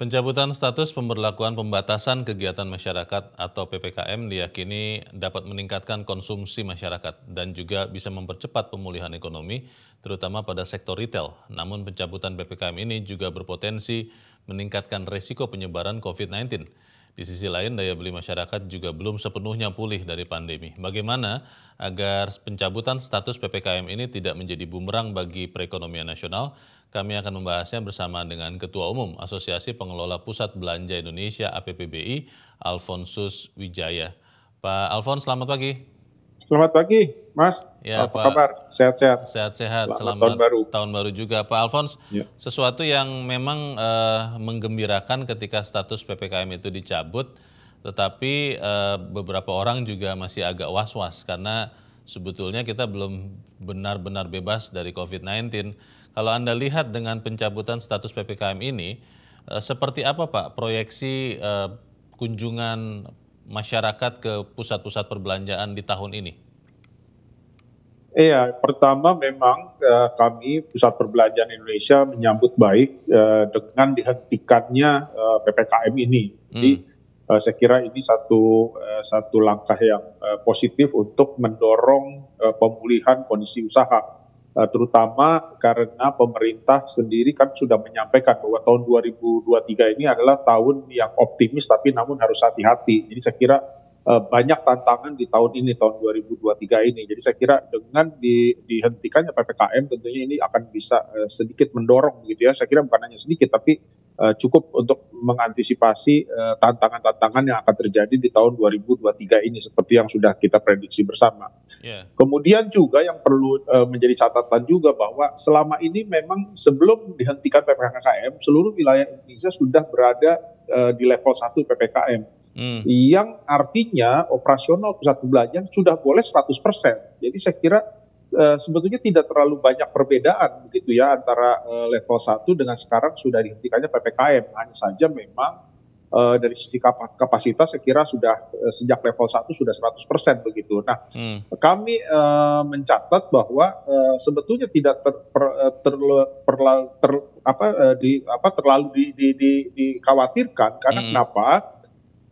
Pencabutan status pemberlakuan pembatasan kegiatan masyarakat atau PPKM diyakini dapat meningkatkan konsumsi masyarakat dan juga bisa mempercepat pemulihan ekonomi, terutama pada sektor retail. Namun pencabutan PPKM ini juga berpotensi meningkatkan resiko penyebaran COVID-19. Di sisi lain, daya beli masyarakat juga belum sepenuhnya pulih dari pandemi. Bagaimana agar pencabutan status PPKM ini tidak menjadi bumerang bagi perekonomian nasional? Kami akan membahasnya bersama dengan Ketua Umum Asosiasi Pengelola Pusat Belanja Indonesia (APPBI), Alfonsus Wijaya. Pak Alfons, selamat pagi. Selamat pagi, Mas. Ya, Apa Pak. kabar? Sehat-sehat. Sehat-sehat. Selamat tahun baru. Tahun baru juga, Pak Alfons. Ya. Sesuatu yang memang menggembirakan ketika status PPKM itu dicabut, tetapi beberapa orang juga masih agak was-was karena sebetulnya kita belum benar-benar bebas dari COVID-19. Kalau Anda lihat dengan pencabutan status PPKM ini, seperti apa Pak proyeksi kunjungan masyarakat ke pusat-pusat perbelanjaan di tahun ini? Iya, pertama memang kami Pusat Perbelanjaan Indonesia menyambut baik dengan dihentikannya PPKM ini. Jadi saya kira ini satu langkah yang positif untuk mendorong pemulihan kondisi usaha. Terutama karena pemerintah sendiri kan sudah menyampaikan bahwa tahun 2023 ini adalah tahun yang optimis tapi namun harus hati-hati. Jadi saya kira banyak tantangan di tahun ini, tahun 2023 ini. Jadi saya kira dengan dihentikannya PPKM tentunya ini akan bisa sedikit mendorong gitu ya. Saya kira bukan hanya sedikit tapi cukup untuk mengantisipasi tantangan-tantangan yang akan terjadi di tahun 2023 ini seperti yang sudah kita prediksi bersama. Yeah. Kemudian juga yang perlu menjadi catatan juga bahwa selama ini memang sebelum dihentikan PPKM seluruh wilayah Indonesia sudah berada di level 1 PPKM. Yang artinya operasional pusat perbelanjaan sudah boleh 100%. Jadi saya kira sebetulnya tidak terlalu banyak perbedaan begitu ya antara level 1 dengan sekarang sudah dihentikannya PPKM. Hanya saja memang dari sisi kapasitas saya kira sudah sejak level 1 sudah 100% begitu. Nah, kami mencatat bahwa sebetulnya tidak terlalu dikhawatirkan karena kenapa?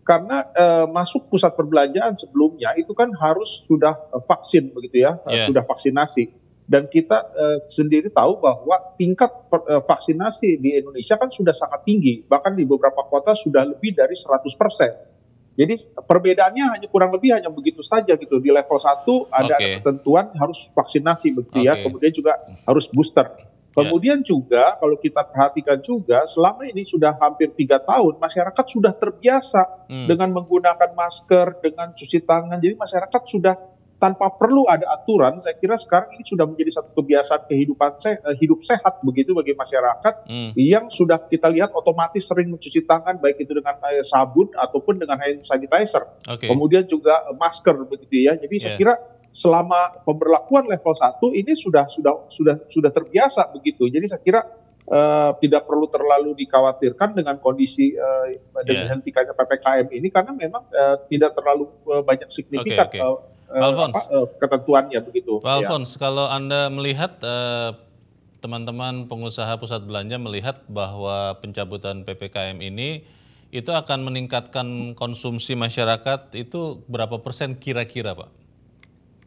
Karena masuk pusat perbelanjaan sebelumnya itu kan harus sudah vaksin begitu ya, sudah vaksinasi. Dan kita sendiri tahu bahwa tingkat vaksinasi di Indonesia kan sudah sangat tinggi, bahkan di beberapa kota sudah lebih dari 100%. Jadi perbedaannya hanya kurang lebih hanya begitu saja gitu. Di level 1 ada ketentuan harus vaksinasi begitu ya, kemudian juga harus booster. Kemudian juga kalau kita perhatikan juga selama ini sudah hampir 3 tahun masyarakat sudah terbiasa dengan menggunakan masker, dengan cuci tangan. Jadi masyarakat sudah tanpa perlu ada aturan. Saya kira sekarang ini sudah menjadi satu kebiasaan kehidupan hidup sehat begitu bagi masyarakat yang sudah kita lihat otomatis sering mencuci tangan baik itu dengan sabun ataupun dengan hand sanitizer. Kemudian juga masker begitu ya. Jadi saya kira selama pemberlakuan level 1 ini sudah terbiasa begitu. Jadi saya kira tidak perlu terlalu dikhawatirkan dengan kondisi dihentikannya PPKM ini karena memang tidak terlalu banyak signifikan ketentuannya begitu. Pak Alfons, kalau Anda melihat teman-teman pengusaha pusat belanja melihat bahwa pencabutan PPKM ini itu akan meningkatkan konsumsi masyarakat itu berapa persen kira-kira, Pak?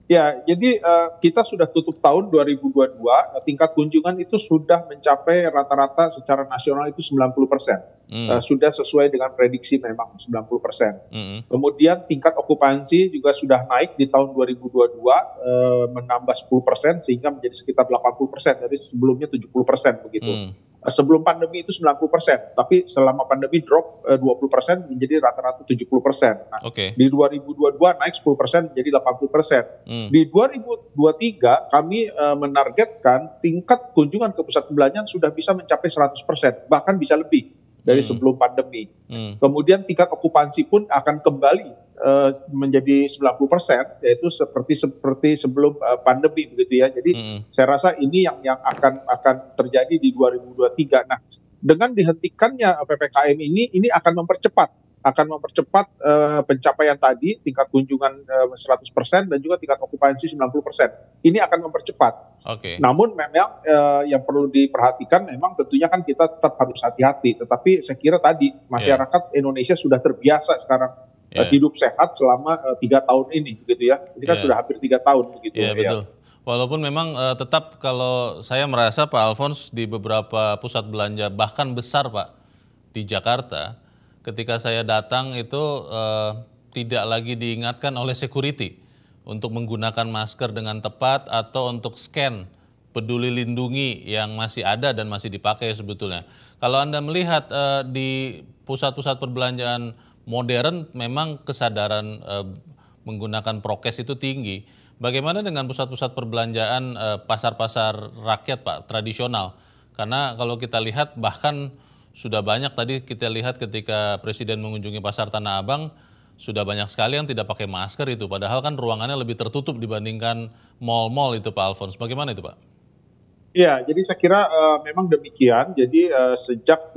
Ya, jadi kita sudah tutup tahun 2022, tingkat kunjungan itu sudah mencapai rata-rata secara nasional itu 90%. Sudah sesuai dengan prediksi memang 90%. Kemudian tingkat okupansi juga sudah naik di tahun 2022 menambah 10% sehingga menjadi sekitar 80%, dari sebelumnya 70% begitu. Sebelum pandemi itu 90%, tapi selama pandemi drop 20% menjadi rata-rata 70%. Nah, di 2022 naik 10% menjadi 80%. Di 2023 kami menargetkan tingkat kunjungan ke pusat perbelanjaan sudah bisa mencapai 100%, bahkan bisa lebih dari sebelum pandemi. Kemudian tingkat okupansi pun akan kembali menjadi 90%, yaitu seperti sebelum pandemi begitu ya. Jadi saya rasa ini yang akan terjadi di 2023. Nah, dengan dihentikannya PPKM ini akan mempercepat akan mempercepat pencapaian tadi tingkat kunjungan 100% dan juga tingkat okupansi 90%. Ini akan mempercepat. Namun memang yang perlu diperhatikan memang tentunya kan kita tetap harus hati-hati. Tetapi saya kira tadi masyarakat Indonesia sudah terbiasa sekarang hidup sehat selama 3 tahun ini, begitu ya. Ini kan sudah hampir 3 tahun begitu. Iya, betul. Walaupun memang tetap kalau saya merasa Pak Alphonse di beberapa pusat belanja bahkan besar Pak di Jakarta, ketika saya datang itu tidak lagi diingatkan oleh security untuk menggunakan masker dengan tepat atau untuk scan peduli lindungi yang masih ada dan masih dipakai sebetulnya. Kalau Anda melihat di pusat-pusat perbelanjaan modern memang kesadaran menggunakan prokes itu tinggi. Bagaimana dengan pusat-pusat perbelanjaan pasar-pasar rakyat Pak, tradisional? Karena kalau kita lihat bahkan sudah banyak tadi kita lihat ketika Presiden mengunjungi pasar Tanah Abang, sudah banyak sekali yang tidak pakai masker itu. Padahal kan ruangannya lebih tertutup dibandingkan mal-mal itu Pak Alphonse. Bagaimana itu Pak? Ya, jadi saya kira memang demikian. Jadi sejak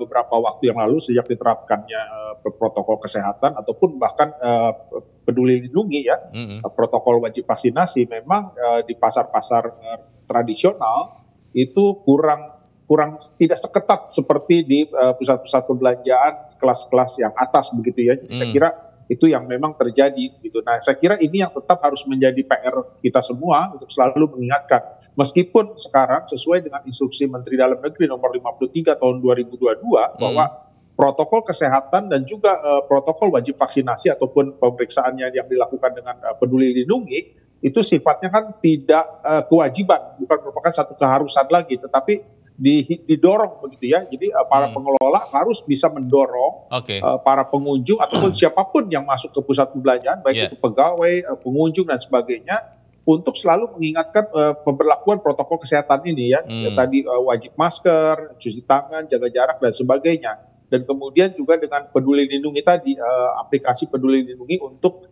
beberapa waktu yang lalu, sejak diterapkannya protokol kesehatan ataupun bahkan peduli lindungi ya, protokol wajib vaksinasi, memang di pasar-pasar tradisional itu kurang tidak seketat seperti di pusat-pusat perbelanjaan kelas-kelas yang atas begitu ya. Jadi saya kira itu yang memang terjadi gitu. Nah, saya kira ini yang tetap harus menjadi PR kita semua untuk selalu mengingatkan. Meskipun sekarang sesuai dengan instruksi Menteri Dalam Negeri nomor 53 tahun 2022 bahwa protokol kesehatan dan juga protokol wajib vaksinasi ataupun pemeriksaannya yang dilakukan dengan peduli lindungi itu sifatnya kan tidak kewajiban, bukan merupakan satu keharusan lagi, tetapi didorong begitu ya. Jadi para pengelola harus bisa mendorong para pengunjung ataupun siapapun yang masuk ke pusat perbelanjaan, baik itu pegawai, pengunjung dan sebagainya, untuk selalu mengingatkan pemberlakuan protokol kesehatan ini ya. Tadi wajib masker, cuci tangan, jaga jarak dan sebagainya. Dan kemudian juga dengan peduli lindungi tadi, aplikasi peduli lindungi untuk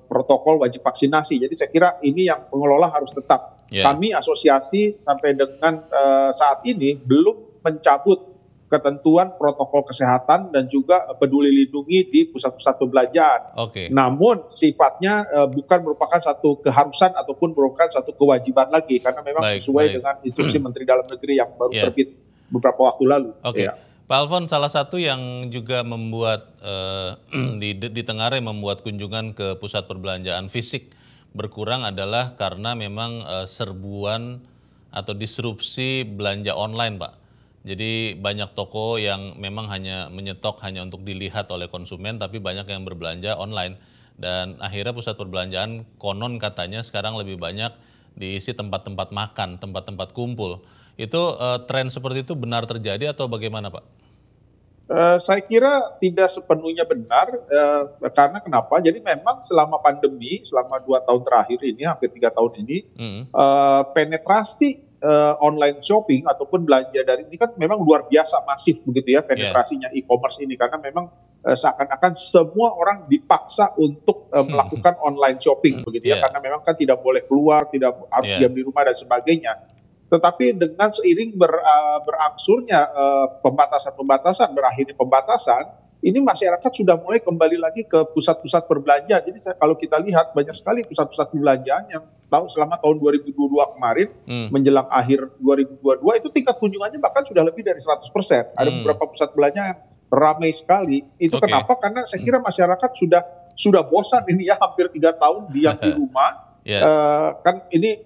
protokol wajib vaksinasi. Jadi saya kira ini yang pengelola harus tetap. Kami asosiasi sampai dengan saat ini belum mencabut ketentuan protokol kesehatan dan juga peduli lindungi di pusat-pusat perbelanjaan. Namun sifatnya bukan merupakan satu keharusan ataupun merupakan satu kewajiban lagi, karena memang sesuai dengan instruksi Menteri Dalam Negeri yang baru terbit beberapa waktu lalu. Pak Alphonse, salah satu yang juga membuat di Tengare membuat kunjungan ke pusat perbelanjaan fisik berkurang adalah karena memang serbuan atau disrupsi belanja online Pak. Jadi banyak toko yang memang hanya menyetok hanya untuk dilihat oleh konsumen, tapi banyak yang berbelanja online. Dan akhirnya pusat perbelanjaan konon katanya sekarang lebih banyak diisi tempat-tempat makan, tempat-tempat kumpul. Itu tren seperti itu benar terjadi atau bagaimana Pak? Saya kira tidak sepenuhnya benar, karena kenapa? Jadi memang selama pandemi, selama 2 tahun terakhir ini, hampir 3 tahun ini, penetrasi online shopping ataupun belanja dari ini kan memang luar biasa masif begitu ya penetrasinya e-commerce ini, karena memang seakan-akan semua orang dipaksa untuk melakukan online shopping begitu ya, karena memang kan tidak boleh keluar, tidak harus diam di rumah dan sebagainya. Tetapi dengan seiring berangsurnya pembatasan, berakhirnya pembatasan, ini masyarakat sudah mulai kembali lagi ke pusat-pusat perbelanjaan. Jadi kalau kita lihat banyak sekali pusat-pusat perbelanjaan yang selama tahun 2022 kemarin menjelang akhir 2022 itu tingkat kunjungannya bahkan sudah lebih dari 100%. Ada beberapa pusat belanja yang ramai sekali. Itu kenapa? Karena saya kira masyarakat sudah bosan ini ya, hampir 3 tahun diam di rumah. Kan ini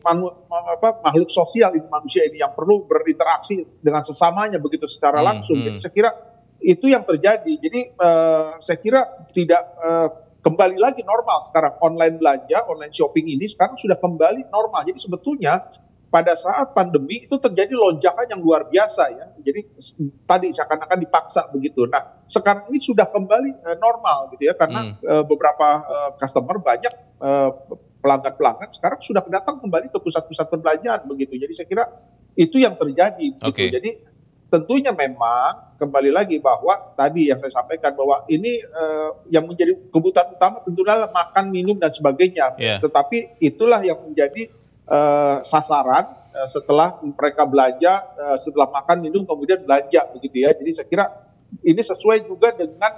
makhluk sosial, ini manusia ini yang perlu berinteraksi dengan sesamanya begitu secara langsung. Jadi saya kira itu yang terjadi. Jadi saya kira tidak kembali lagi normal sekarang. Online belanja, online shopping ini sekarang sudah kembali normal. Jadi sebetulnya pada saat pandemi itu terjadi lonjakan yang luar biasa ya. Jadi tadi seakan-akan dipaksa begitu. Nah sekarang ini sudah kembali normal gitu ya, karena beberapa customer banyak pelanggan-pelanggan sekarang sudah datang kembali ke pusat-pusat perbelanjaan begitu. Jadi saya kira itu yang terjadi. Gitu. Jadi tentunya memang kembali lagi bahwa tadi yang saya sampaikan bahwa ini yang menjadi kebutuhan utama tentunya makan, minum dan sebagainya. Tetapi itulah yang menjadi sasaran setelah mereka belanja, setelah makan, minum kemudian belanja begitu ya. Jadi saya kira ini sesuai juga dengan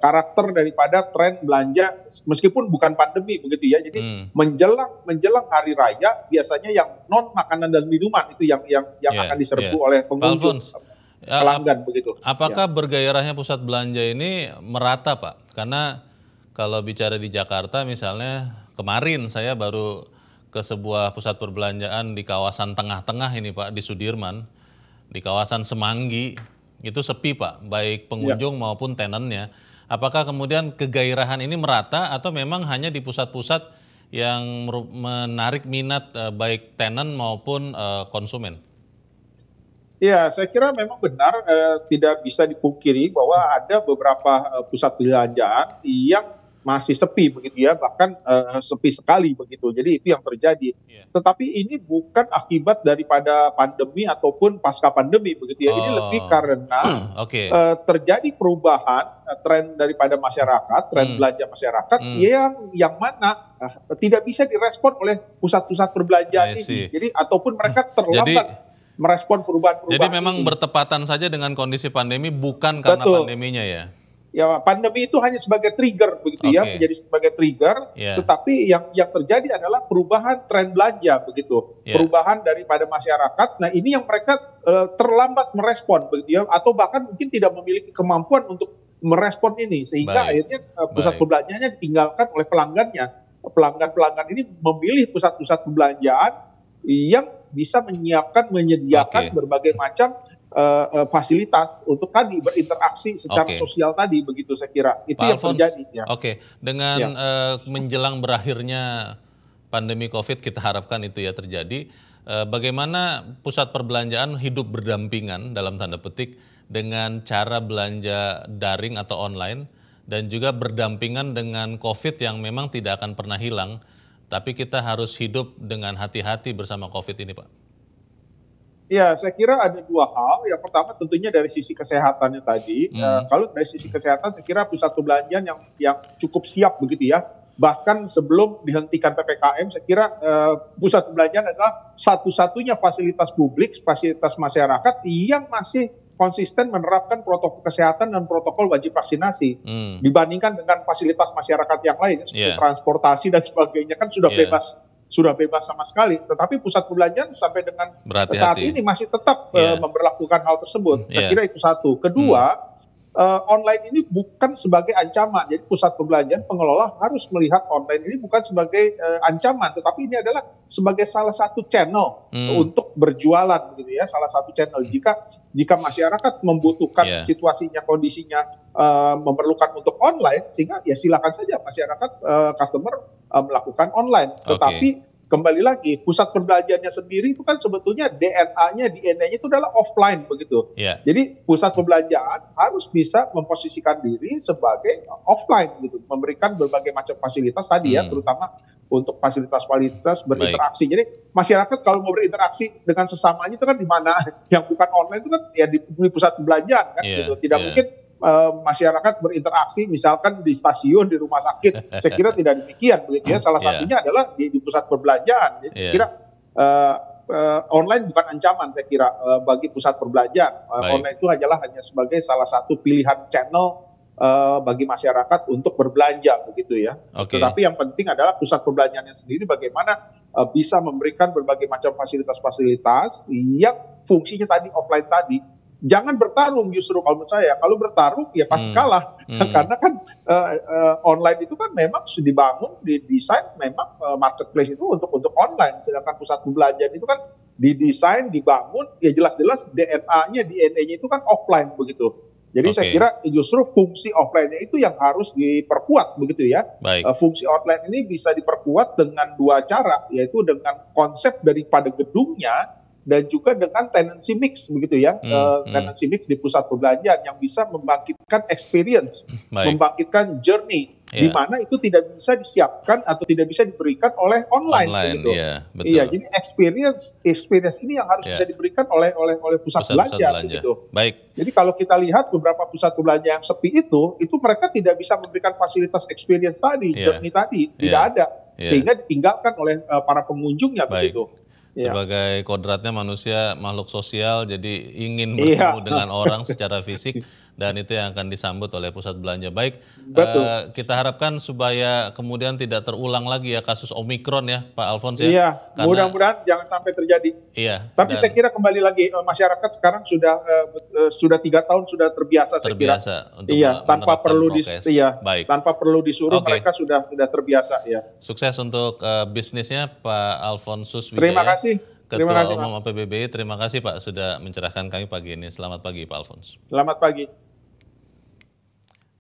karakter daripada tren belanja meskipun bukan pandemi begitu ya. Jadi menjelang hari raya biasanya yang non makanan dan minuman itu yang akan diserbu oleh pengunjung, pelanggan begitu. Apakah bergairahnya pusat belanja ini merata, Pak? Karena kalau bicara di Jakarta misalnya, kemarin saya baru ke sebuah pusat perbelanjaan di kawasan tengah-tengah ini, Pak, di Sudirman, di kawasan Semanggi, itu sepi, Pak, baik pengunjung maupun tenannya. Apakah kemudian kegairahan ini merata atau memang hanya di pusat-pusat yang menarik minat baik tenan maupun konsumen? Ya, saya kira memang benar, tidak bisa dipungkiri bahwa ada beberapa pusat perbelanjaan yang masih sepi begitu ya, bahkan sepi sekali begitu. Jadi itu yang terjadi. Tetapi ini bukan akibat daripada pandemi ataupun pasca pandemi begitu ya. Ini lebih karena terjadi perubahan tren daripada masyarakat, tren belanja masyarakat yang mana tidak bisa direspon oleh pusat-pusat perbelanjaan ini. Jadi ataupun mereka terlambat merespon perubahan-perubahan. Jadi memang bertepatan saja dengan kondisi pandemi, bukan karena pandeminya ya? Ya, pandemi itu hanya sebagai trigger begitu ya, menjadi sebagai trigger. Tetapi yang terjadi adalah perubahan tren belanja begitu, perubahan daripada masyarakat. Nah ini yang mereka terlambat merespon begitu ya, atau bahkan mungkin tidak memiliki kemampuan untuk merespon ini, sehingga akhirnya pusat perbelanjaannya ditinggalkan oleh pelanggannya. Pelanggan-pelanggan ini memilih pusat-pusat perbelanjaan yang bisa menyediakan berbagai macam fasilitas untuk tadi berinteraksi secara sosial tadi begitu, saya kira itu yang terjadi. Ya. Dengan menjelang berakhirnya pandemi COVID, kita harapkan itu ya terjadi. Bagaimana pusat perbelanjaan hidup berdampingan dalam tanda petik dengan cara belanja daring atau online dan juga berdampingan dengan COVID yang memang tidak akan pernah hilang. Tapi kita harus hidup dengan hati-hati bersama COVID ini, Pak. Ya, saya kira ada dua hal. Yang pertama tentunya dari sisi kesehatannya tadi. Kalau dari sisi kesehatan, saya kira pusat perbelanjaan yang cukup siap begitu ya. Bahkan sebelum dihentikan PPKM, saya kira pusat perbelanjaan adalah satu-satunya fasilitas publik, fasilitas masyarakat yang masih konsisten menerapkan protokol kesehatan dan protokol wajib vaksinasi dibandingkan dengan fasilitas masyarakat yang lain seperti transportasi dan sebagainya kan sudah bebas sama sekali. Tetapi pusat perbelanjaan sampai dengan saat ini masih tetap memberlakukan hal tersebut. Saya kira itu satu. Kedua, online ini bukan sebagai ancaman. Jadi pusat perbelanjaan, pengelola harus melihat online ini bukan sebagai ancaman, tetapi ini adalah sebagai salah satu channel untuk berjualan gitu ya, salah satu channel. Jika masyarakat membutuhkan situasinya, kondisinya memerlukan untuk online, sehingga ya silakan saja masyarakat customer melakukan online. Tetapi kembali lagi, pusat perbelanjaannya sendiri itu kan sebetulnya DNA-nya itu adalah offline begitu. Jadi pusat perbelanjaan harus bisa memposisikan diri sebagai offline gitu, memberikan berbagai macam fasilitas tadi ya, terutama untuk fasilitas-fasilitas berinteraksi. Jadi masyarakat kalau mau berinteraksi dengan sesamanya itu kan di mana yang bukan online itu kan ya di pusat perbelanjaan kan gitu. Tidak mungkin masyarakat berinteraksi misalkan di stasiun, di rumah sakit. Saya kira tidak demikian begitu ya. Salah satunya adalah di pusat perbelanjaan. Jadi saya kira online bukan ancaman saya kira bagi pusat perbelanjaan. Online itu hanya sebagai salah satu pilihan channel bagi masyarakat untuk berbelanja begitu ya. Tetapi yang penting adalah pusat perbelanjaannya sendiri bagaimana bisa memberikan berbagai macam fasilitas-fasilitas yang fungsinya tadi offline tadi. Jangan bertarung justru kalau menurut saya. Kalau bertarung ya pasti kalah. Karena kan online itu kan memang sudah dibangun, didesain memang marketplace itu untuk online. Sedangkan pusat perbelanjaan itu kan didesain, dibangun, ya jelas-jelas DNA-nya itu kan offline begitu. Jadi saya kira justru fungsi offline-nya itu yang harus diperkuat begitu ya. Fungsi offline ini bisa diperkuat dengan dua cara, yaitu dengan konsep daripada gedungnya dan juga dengan tenancy mix begitu ya, tenancy mix di pusat perbelanjaan yang bisa membangkitkan experience, membangkitkan journey, di mana itu tidak bisa disiapkan atau tidak bisa diberikan oleh online gitu. Iya, jadi experience ini yang harus bisa diberikan oleh pusat belanja gitu. Jadi kalau kita lihat beberapa pusat belanja yang sepi itu mereka tidak bisa memberikan fasilitas experience tadi, journey tadi, tidak ada, sehingga ditinggalkan oleh para pengunjungnya begitu. Sebagai kodratnya manusia makhluk sosial, jadi ingin bertemu dengan orang secara fisik. dan itu yang akan disambut oleh pusat belanja. Baik, Betul. kita harapkan supaya kemudian tidak terulang lagi ya kasus Omikron ya Pak Alphonse ya. Iya, Karena mudah-mudahan jangan sampai terjadi. iya, Tapi saya kira kembali lagi masyarakat sekarang sudah 3 tahun sudah terbiasa saya kira. untuk Iya, tanpa menerapkan perlu prokes. Baik. tanpa perlu disuruh, Oke. mereka sudah terbiasa ya. Sukses untuk bisnisnya Pak Alphonsus Terima Wijaya, kasih. Terima Ketua kasih, Umum Mas. APBBI. Terima kasih Pak sudah mencerahkan kami pagi ini. Selamat pagi Pak Alphonse. Selamat pagi.